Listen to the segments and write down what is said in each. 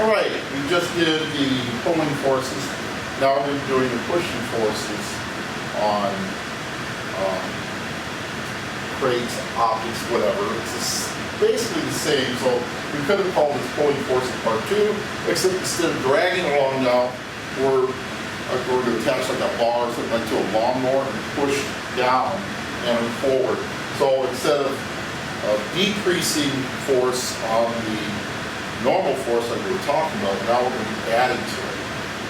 All right, we just did the pulling forces. Now we're doing the pushing forces on crates, objects, whatever. It's basically the same. So we could have called this pulling forces part 2, except instead of dragging along now, we're going to attach like a bar or something like to a lawnmower and push down and forward. So instead of decreasing force on the normal force like we were talking about, now we're going to be adding to it.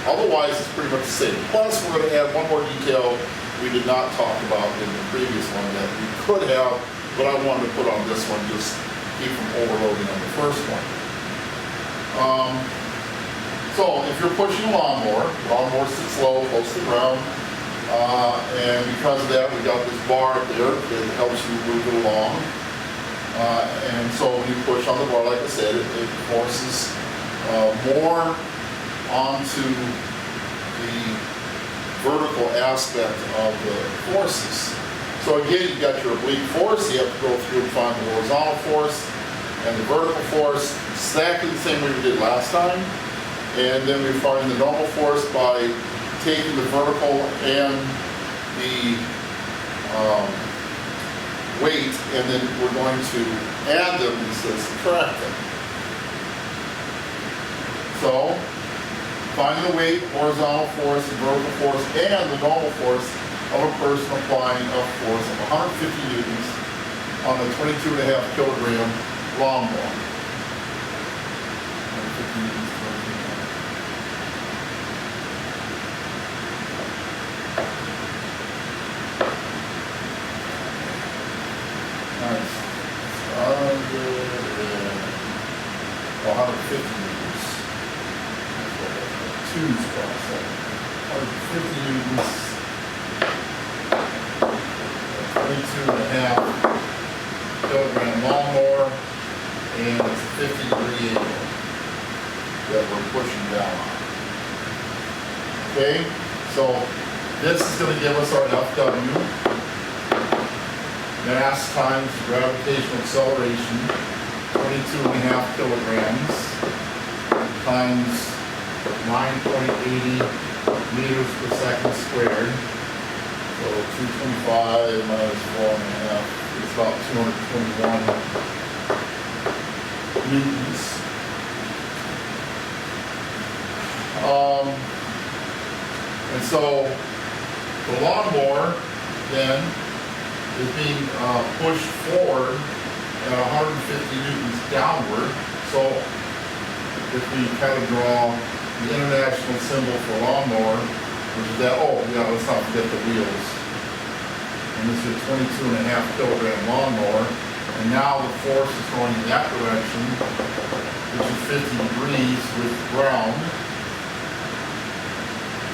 Otherwise, it's pretty much the same. Plus, we're going to add one more detail we did not talk about in the previous one that we could have, but I wanted to put on this one just to keep from overloading on the first one. So if you're pushing a lawnmower sits low, close to the ground, and because of that, we got this bar up there that helps you move it along. And so when you push on the bar, like I said, it forces more onto the vertical aspect of the forces. So again, you've got your oblique force, you have to go through and find the horizontal force and the vertical force, exactly the same way we did last time. And then we find the normal force by taking the vertical and the weight, and then we're going to add them instead of subtract them. So, find the weight, horizontal force, the vertical force, and the normal force of a person applying a force of 150 newtons on a 22.5 kilogram lawnmower. 150 newtons per kilogram. Nice. 150 newtons. 150 newtons. 22.5 kilogram lawnmower, and it's a 50-degree angle that we're pushing down on. Okay, so this is going to give us our FW. Mass times gravitational acceleration, 22.5 kilograms, times 9.80 meters per second squared. So 225 minus 4.5 is about 221 newtons. And so the lawnmower then is being pushed forward at 150 newtons downward. So if we kind of draw the international symbol for lawnmower, which is that, oh yeah, let's not forget the wheels. And this is a 22.5 kilogram lawnmower. And now the force is going in that direction, which is 50 degrees with ground.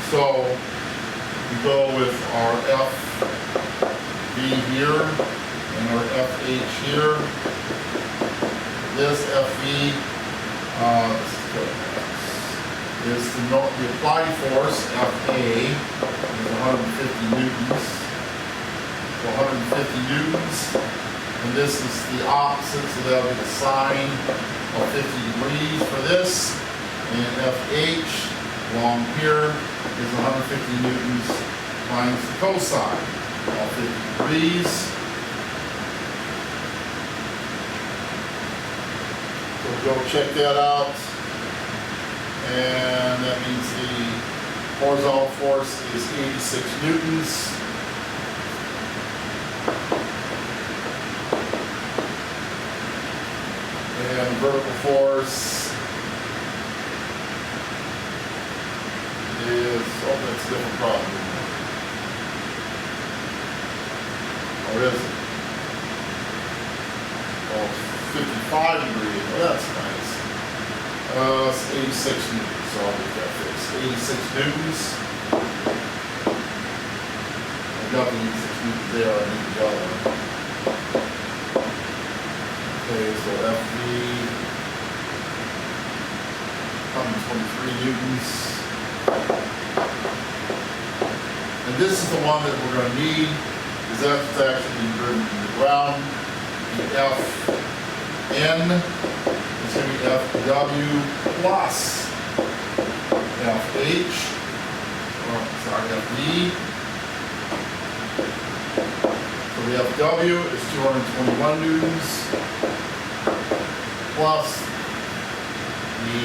So we go with our FV here and our FH here. This FV is the applied force, FA, is 150 newtons. So 150 newtons. And this is the opposite, so that will be the sine of 50 degrees for this. And FH along here is 150 newtons times the cosine of 50 degrees. So we'll go check that out. And that means the horizontal force is 86 newtons. And the vertical force is, oh, that's a different problem. Or is it? Oh, it's 55 degrees. Oh, that's nice. It's 86 newtons, so I'll make that fixed. 86 newtons. I've got the 86 newtons there, I need the other one. Okay, so FV, 123 newtons. And this is the one that we're going to need, because that's actually being driven to the ground. The F N is going to be FW plus FH, or sorry, FV. So the FW is 221 newtons plus the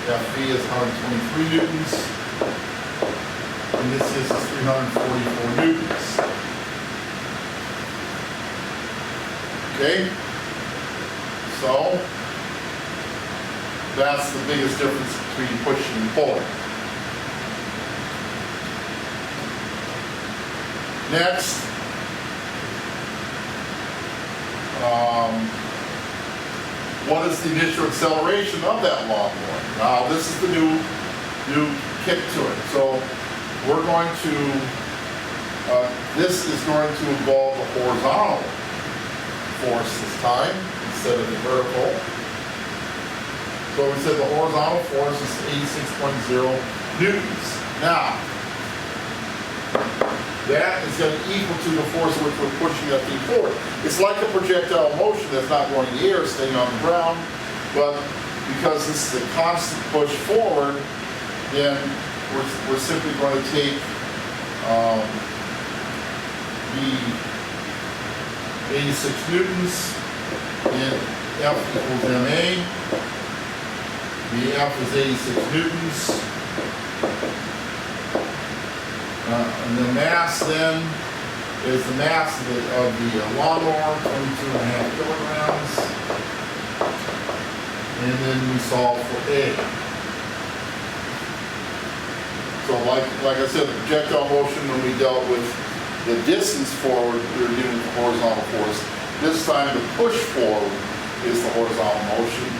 FV is 123 newtons, and this is 344 newtons. Okay? So, that's the biggest difference between pushing and pulling. Next, what is the initial acceleration of that lawnmower? Now, this is the new kick to it. So, we're going to, this is going to involve a horizontal force this time instead of the vertical. So we said the horizontal force is 86.0 newtons. Now, that is going to equal to the force which we're pushing that thing forward. It's like a projectile motion that's not going in the air, staying on the ground, but because this is a constant push forward, then we're simply going to take the 86 newtons in F equals MA. The F is 86 newtons. And the mass then is the mass of the lawnmower, 22.5 kilograms. And then we solve for A. So like I said, the projectile motion, when we dealt with the distance forward, we were dealing with the horizontal force. This time the push forward is the horizontal motion.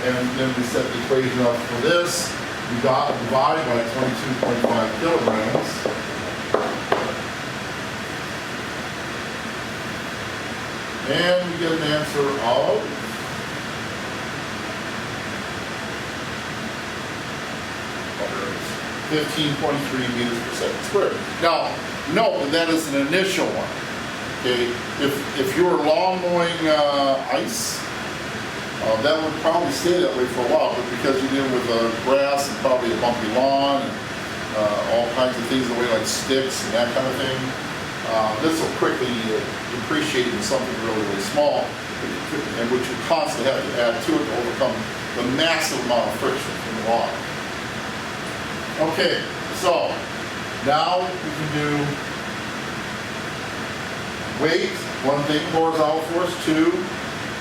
And then we set the equation up for this. We got divided by 22.5 kilograms. And we get an answer of 15.3 meters per second squared. Now, note that is an initial one. Okay, if you were lawn mowing ice, that would probably stay that way for a while, but because you're dealing with grass and probably a bumpy lawn and all kinds of things in the way like sticks and that kind of thing, this will quickly depreciate into something really, really small, and which you constantly have to add to it to overcome the massive amount of friction from the lawn. Okay, so now we can do weight, 1 thing, horizontal force 2,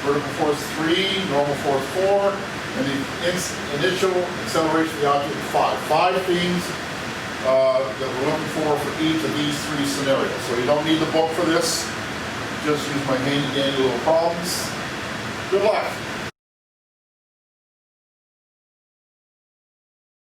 vertical force 3, normal force 4, and the initial acceleration of the object 5. 5 things that we're looking for each of these 3 scenarios. So you don't need the book for this. Just use my handy dandy little problems. Good luck.